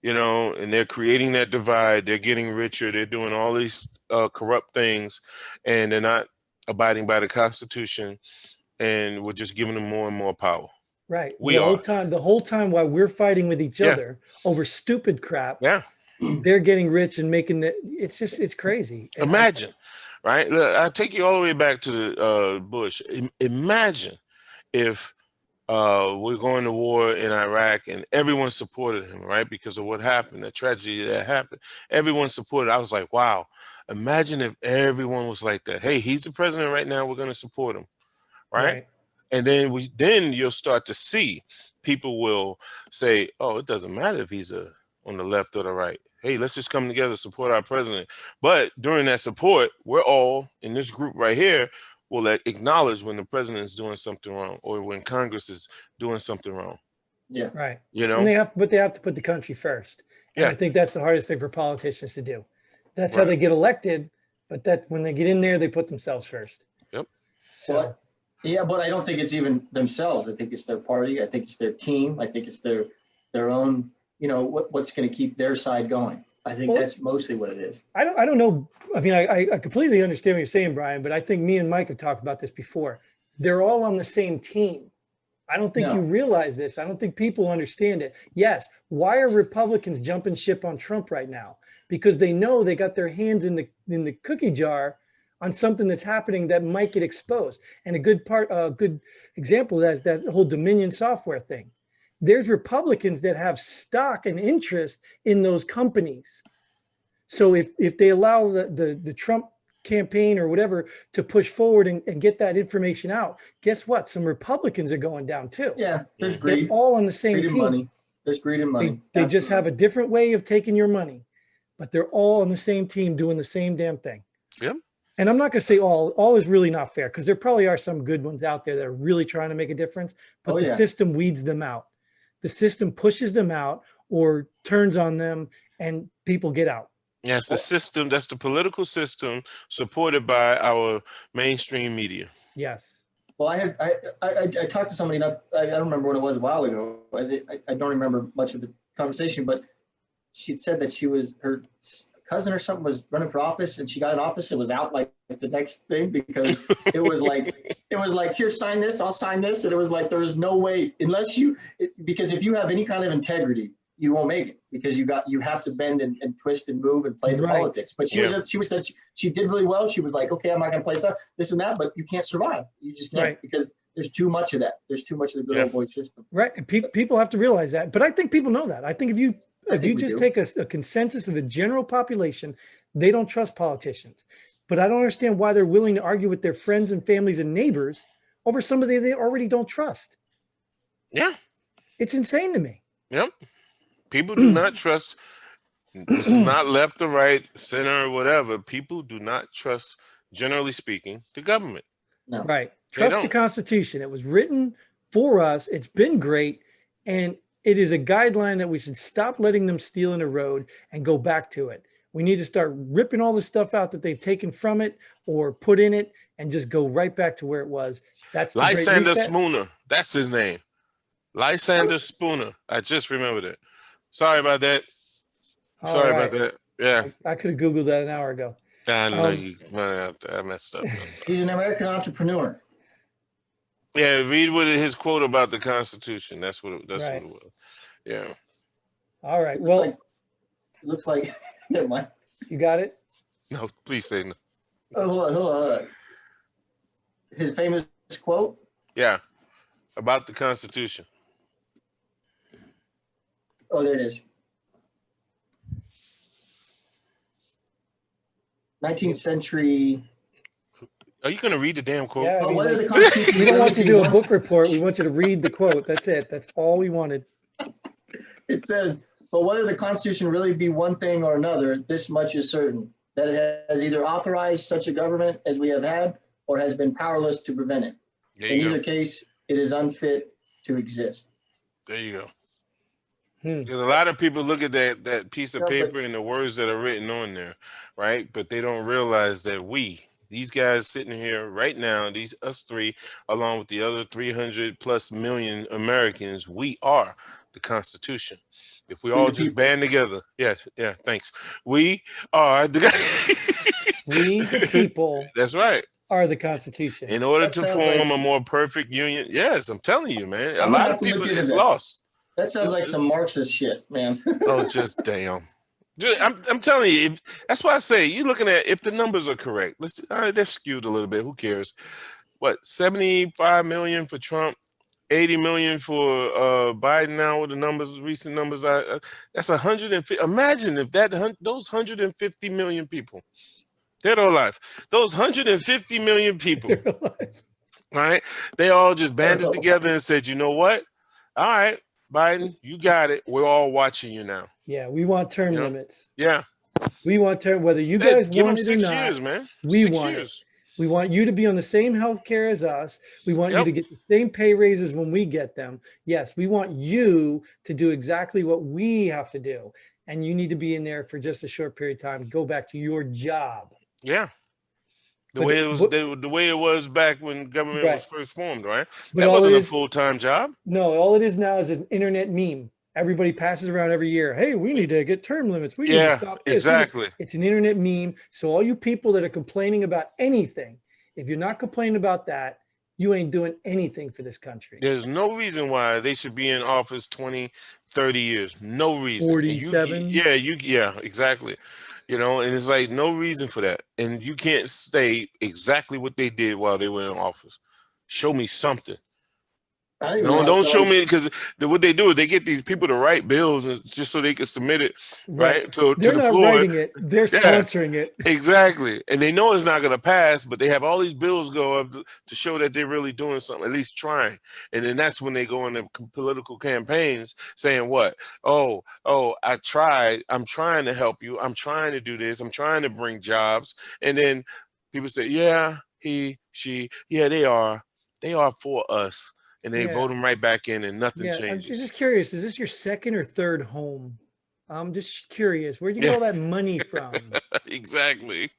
you know, and they're creating that divide. They're getting richer. They're doing all these corrupt things, and they're not abiding by the Constitution, and we're just giving them more and more power. Right. We the are. whole time while we're fighting with each Yeah. other over stupid crap, Yeah. they're getting rich and making the. It's crazy. And Imagine, right? Look, I'll take you all the way back to the Bush. Imagine if we're going to war in Iraq and everyone supported him, right? Because of what happened, the tragedy that happened. Everyone supported. I was like, wow, imagine if everyone was like that. Hey, he's the president right now. We're going to support him, right? And then you'll start to see people will say, oh, it doesn't matter if he's on the left or the right. Hey, let's just come together, support our president. But during that support, we're all in this group right here will acknowledge when the president is doing something wrong, or when Congress is doing something wrong. Yeah. Right. You know, and they have to put the country first. And I think that's the hardest thing for politicians to do. That's how they get elected. But that when they get in there, they put themselves first. Yep. So yeah, but I don't think it's even themselves. I think it's their party. I think it's their team. I think it's their own, you know, what's going to keep their side going. I think that's mostly what it is. I don't know. I mean, I completely understand what you're saying, Brian, but I think me and Mike have talked about this before. They're all on the same team. I don't think you realize this. I don't think people understand it. Yes. Why are Republicans jumping ship on Trump right now? Because they know they got their hands in the cookie jar on something that's happening that might get exposed. And a good example of that is that whole Dominion software thing. There's Republicans that have stock and interest in those companies. So if they allow the Trump campaign or whatever to push forward and get that information out, guess what? Some Republicans are going down too. Yeah, there's greed. They're all on the same greed team. And money. There's greed and money. They just have a different way of taking your money, but they're all on the same team doing the same damn thing. Yep. And I'm not going to say all is really not fair, because there probably are some good ones out there that are really trying to make a difference, but the system weeds them out. The system pushes them out or turns on them, and people get out. Yes, the system, that's the political system supported by our mainstream media. Yes. Well, I talked to somebody, I don't remember when it was, a while ago. I don't remember much of the conversation, but she'd said that her cousin or something was running for office, and she got an office. It was out like the next thing, because it was like, here, sign this, I'll sign this. And it was like, there was no way, because if you have any kind of integrity, you won't make it, because you have to bend and twist and move and play the politics. But she did really well. She was like, okay, I'm not going to play stuff, this and that, but you can't survive. You just can't, because there's too much of that. There's too much of the good old boy system. Right. And people have to realize that. But I think people know that. I think if you just take a consensus of the general population, they don't trust politicians. But I don't understand why they're willing to argue with their friends and families and neighbors over somebody they already don't trust. Yeah. It's insane to me. Yep. People do not trust. This is not left or right, center or whatever. People do not trust, generally speaking, the government. No. Right. Trust the Constitution. It was written for us. It's been great. And it is a guideline that we should stop letting them steal and erode and go back to it. We need to start ripping all the stuff out that they've taken from it or put in it and just go right back to where it was. That's Lysander Spooner. That's his name. Lysander Spooner. I just remembered it. Sorry about that. Sorry about that. Yeah. I could have Googled that an hour ago. I know I messed up. He's an American entrepreneur. Yeah, read his quote about the Constitution. That's what it was. Yeah. All right. It Well, looks like never mind. you got it. No, please say no. Hold on. His famous quote. Yeah, about the Constitution. Oh, there it is. 19th century. Are you going to read the damn quote? Yeah, I But mean, whether like, the Constitution we don't want you to do a one- book report. We want you to read the quote. That's it. That's all we wanted. It says, but whether the Constitution really be one thing or another, this much is certain, that it has either authorized such a government as we have had, or has been powerless to prevent it. There In you either go. case, it is unfit to exist. There you go. Hmm. Because a lot of people look at that piece of Yeah, but- paper and the words that are written on there, right? But they don't realize that these guys sitting here right now, us three, along with the other 300 plus million Americans, we are the Constitution. If we all the just people. band together, yes, yeah, thanks. We are the. We, the people, That's right. are the Constitution. In order That to sounds form like- a more perfect union, yes, I'm telling you, man. A I'm gonna lot have of to look people, into it's that. lost. That sounds like some Marxist shit, man. Oh, just damn. I'm telling you, that's why I say you're looking at if the numbers are correct. They're skewed a little bit. Who cares? What 75 million for Trump, 80 million for Biden. Now with the numbers, recent numbers, that's 150. Imagine if those 150 million people, dead or alive, those 150 million people, right? They all just banded together and said, you know what? All right, Biden, you got it. We're all watching you now. Yeah, we want term limits. Yeah. We want term, whether you guys Give them want it or 6 not. years, man. We 6 want it. years. We want you to be on the same health care as us. We want you to get the same pay raises when we get them. Yes, we want you to do exactly what we have to do. And you need to be in there for just a short period of time. Go back to your job. Yeah. The But way it was the way it was back when government was first formed, right? But that all wasn't it a is- full-time job. No, all it is now is an internet meme. Everybody passes around every year. Hey, we need to get term limits. We need to stop this. Exactly. It's an internet meme. So all you people that are complaining about anything, if you're not complaining about that, you ain't doing anything for this country. There's no reason why they should be in office 20, 30 years. No reason. And 47. Yeah, exactly. You know, and it's like no reason for that. And you can't say exactly what they did while they were in office. Show me something. No, don't show me, because what they do is they get these people to write bills and just so they can submit it right to They're the not floor. writing it. They're sponsoring it. Exactly. And they know it's not going to pass, but they have all these bills go up to show that they're really doing something, at least trying. And then that's when they go into political campaigns saying what? Oh, I tried. I'm trying to help you. I'm trying to do this. I'm trying to bring jobs. And then people say, yeah, she, they are for us. And they vote them right back in and nothing changes. I'm just curious. Is this your second or third home? I'm just curious. Where'd you get all that money from? Exactly.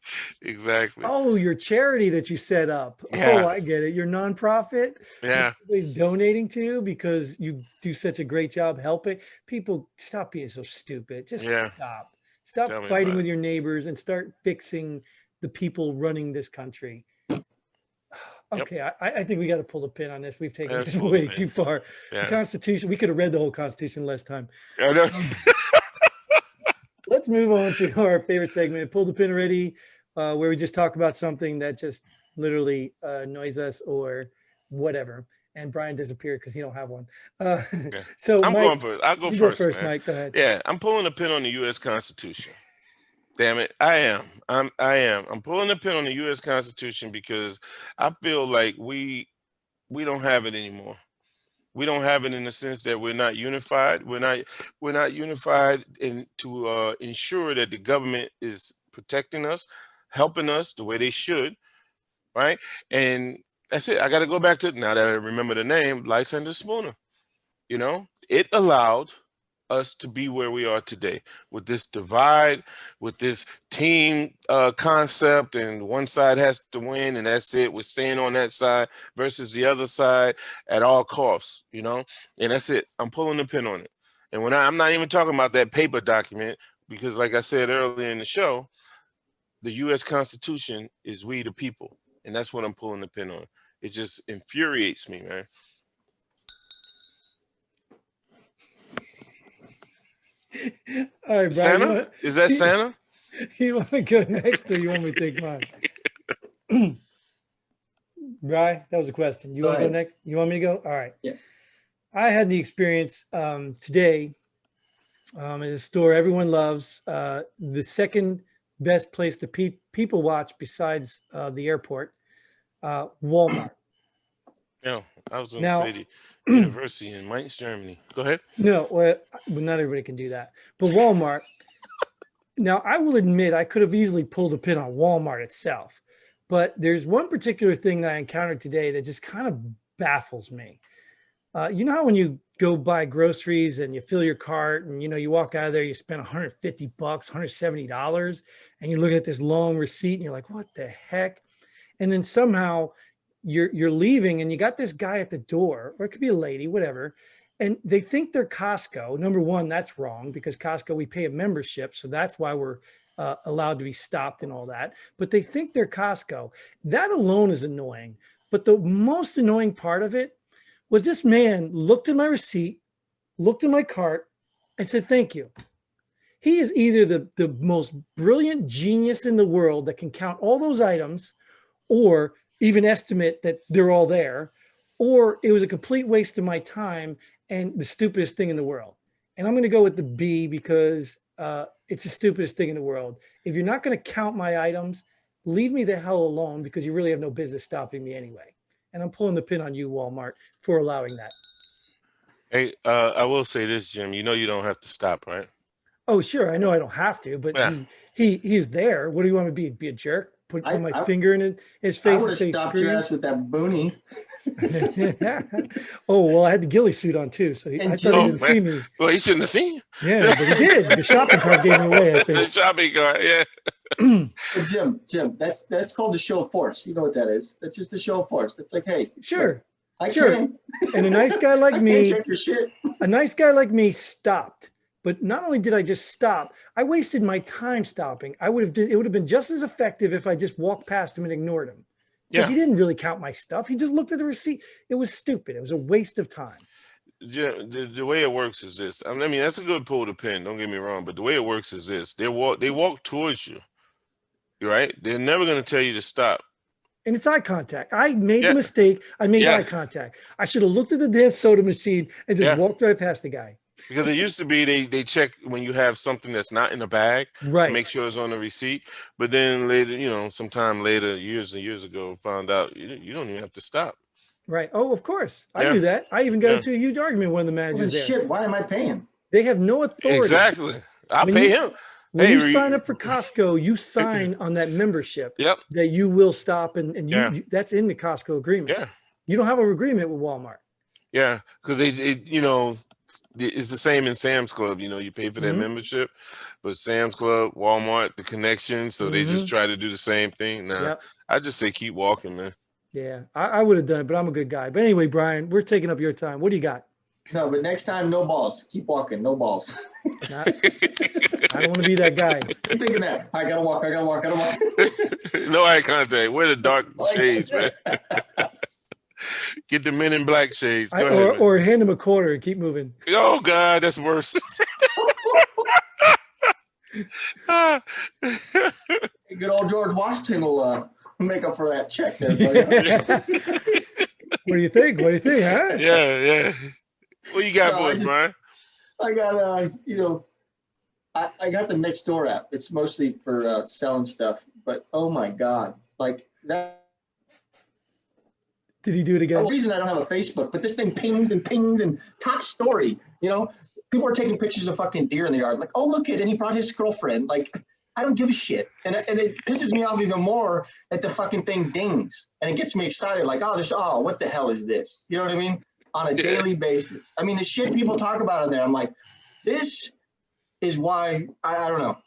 Oh, your charity that you set up. Yeah. Oh, I get it. Your nonprofit. Yeah. Donating to because you do such a great job helping people. Stop being so stupid. Just stop fighting with your neighbors and start fixing the people running this country. Okay, I think we got to pull the pin on this. We've taken this way too far. The Constitution, we could have read the whole Constitution less time. Let's move on to our favorite segment, Pull the Pin Already, where we just talk about something that just literally annoys us or whatever. And Brian disappeared because he don't have one. So I'm Mike, going for it. I'll go first. Go first, man. Mike. Go ahead. Yeah, I'm pulling the pin on the U.S. Constitution. Damn it, I am. I'm pulling the pin on the U.S. Constitution because I feel like we don't have it anymore. We don't have it in the sense that we're not unified. We're not unified to ensure that the government is protecting us, helping us the way they should, right? And that's it. I got to go back to, now that I remember the name, Lysander Spooner. You know, it allowed us to be where we are today with this divide, with this team concept, and one side has to win and that's it. We're staying on that side versus the other side at all costs, you know, and that's it. I'm pulling the pin on it. And when I'm not even talking about that paper document, because like I said earlier in the show, the U.S. Constitution is we the people, and that's what I'm pulling the pin on. It just infuriates me, man. All right, Brian. Santa? Is that Santa? You want to go next, or you want me to take mine? Brian, that was a question. You Go want to go ahead. next? You want me to go? All right. Yeah. I had the experience today at a store everyone loves. The second best place to people watch besides the airport, Walmart. Yeah, I was going to Now- say the university in Mainz, Germany. Go ahead. No, well, not everybody can do that. But Walmart. Now, I will admit I could have easily pulled a pin on Walmart itself, but there's one particular thing that I encountered today that just kind of baffles me. You know how when you go buy groceries and you fill your cart and you walk out of there, you spend $150, $170, and you look at this long receipt and you're like, what the heck? And then somehow you're leaving and you got this guy at the door, or it could be a lady, whatever, and they think they're Costco. Number one, that's wrong, because Costco, we pay a membership, so that's why we're allowed to be stopped and all that. But they think they're Costco. That alone is annoying. But the most annoying part of it was this man looked at my receipt, looked at my cart, and said, thank you. He is either the most brilliant genius in the world that can count all those items, or even estimate that they're all there, or it was a complete waste of my time and the stupidest thing in the world. And I'm going to go with the B, because it's the stupidest thing in the world. If you're not going to count my items, leave me the hell alone, because you really have no business stopping me anyway. And I'm pulling the pin on you, Walmart, for allowing that. Hey, I will say this, Jim. You don't have to stop, right? Oh, sure. I know I don't have to, but Yeah. he's there. What do you want me to be a jerk? Put my I- finger in his I face would and have say, stopped screw your you? ass with that boonie. Oh, well, I had the ghillie suit on too, so And I thought he Jim- didn't see me. Well, he shouldn't have seen you. Yeah, but he did. The shopping cart gave me away, I The think. shopping cart, yeah. But Jim, that's called the show of force. You know what that is? That's just the show of force. It's like, hey, Sure. I Sure. can. And a nice guy like I can me, check your shit. stopped. But not only did I just stop, I wasted my time stopping. It would have been just as effective if I just walked past him and ignored him. Because Yeah. he didn't really count my stuff. He just looked at the receipt. It was stupid. It was a waste of time. Jim, the way it works is this. I mean, that's a good pull to pin. Don't get me wrong, but the way it works is this: they walk towards you, right? They're never going to tell you to stop. And it's eye contact. I made Yeah. the mistake. I made Yeah. eye contact. I should have looked at the damn soda machine and just Yeah. walked right past the guy. Because it used to be they check when you have something that's not in the bag to Right. make sure it's on the receipt. But then later, sometime later, years and years ago, found out you don't even have to stop. Right. Oh, of course. I Yeah. knew that. I even got Yeah. into a huge argument with one of the Well, then managers there. shit, why am I paying? They have no authority. Exactly. I'll When pay you- him. When Hey, you sign up for Costco, you sign on that membership Yep. that you will stop, and Yeah. that's in the Costco agreement. Yeah. You don't have an agreement with Walmart. Yeah. Because it's the same in Sam's Club. You pay for that Mhm. membership, but Sam's Club, Walmart, the connection. So they just try to do the same thing. Nah, Yep. I just say keep walking, man. Yeah. I would have done it, but I'm a good guy. But anyway, Brian, we're taking up your time. What do you got? No, but next time, no balls. Keep walking, no balls. Not- I don't want to be that guy. Keep thinking that. I gotta walk. No eye contact. Wear the dark shades, man. Get the Men in Black shades. Go ahead, man. Or hand him a quarter and keep moving. Oh God, that's worse. Good old George Washington will make up for that check there. buddy. What do you think? What do you think, huh? Yeah. What you got No, for I us, just- Brian? I got I got the Nextdoor app. It's mostly for selling stuff, but oh my God, like that. Did he do it The again? reason I don't have a Facebook, but this thing pings and top story, people are taking pictures of fucking deer in the yard. Like, oh, look at it. And he brought his girlfriend. Like, I don't give a shit. And it pisses me off even more that the fucking thing dings. And it gets me excited. Like, what the hell is this? You know what I mean? On a daily basis. I mean, the shit people talk about in there, I'm like, this is why, I don't know.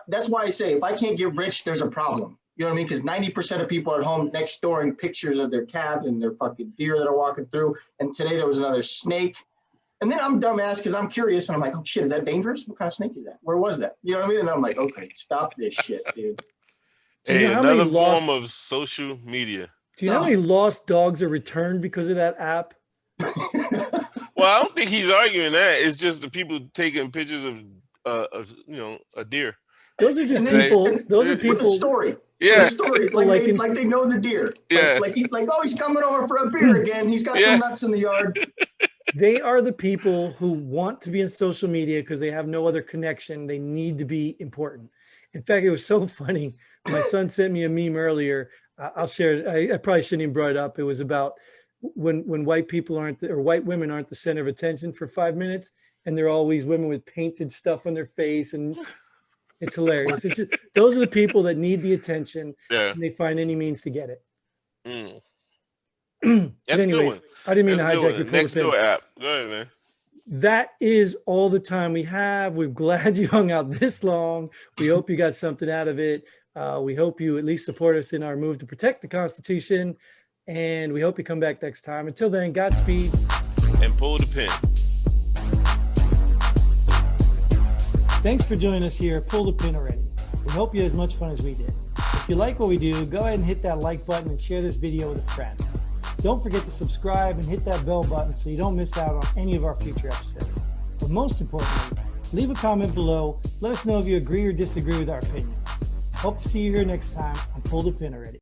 That's why I say, if I can't get rich, there's a problem. You know what I mean? Because 90% of people are at home next storing pictures of their cat and their fucking deer that are walking through. And today there was another snake. And then I'm dumbass because I'm curious and I'm like, oh shit, is that dangerous? What kind of snake is that? Where was that? You know what I mean? And then I'm like, okay, stop this shit, dude. Do you Hey, know how many another lost- form of social media. Do you know how many lost dogs are returned because of that app? Well, I don't think he's arguing that. It's just the people taking pictures of a deer. Those are just And then- people. Those are With the people. story. Yeah. The story. People Like they know the deer. Yeah. Like oh, he's coming over for a beer again. He's got Yeah. some nuts in the yard. They are the people who want to be in social media because they have no other connection. They need to be important. In fact, it was so funny. My son sent me a meme earlier. I'll share it. I probably shouldn't even brought it up. It was about when white people aren't, or white women aren't the center of attention for 5 minutes, and they're always women with painted stuff on their face, and it's hilarious. It's just, those are the people that need the attention, Yeah. and they find any means to get it. Mm. But That's a anyways, good one. I didn't mean That's a to good hijack your one. Next pin. door app. Go ahead, man. That is all the time we have. We're glad you hung out this long. We hope you got something out of it. We hope you at least support us in our move to protect the Constitution. And we hope you come back next time. Until then, Godspeed. And pull the pin. Thanks for joining us here. Pull the pin already. We hope you had as much fun as we did. If you like what we do, go ahead and hit that like button and share this video with a friend. Don't forget to subscribe and hit that bell button so you don't miss out on any of our future episodes. But most importantly, leave a comment below. Let us know if you agree or disagree with our opinions. Hope to see you here next time on Pull the Pin Already.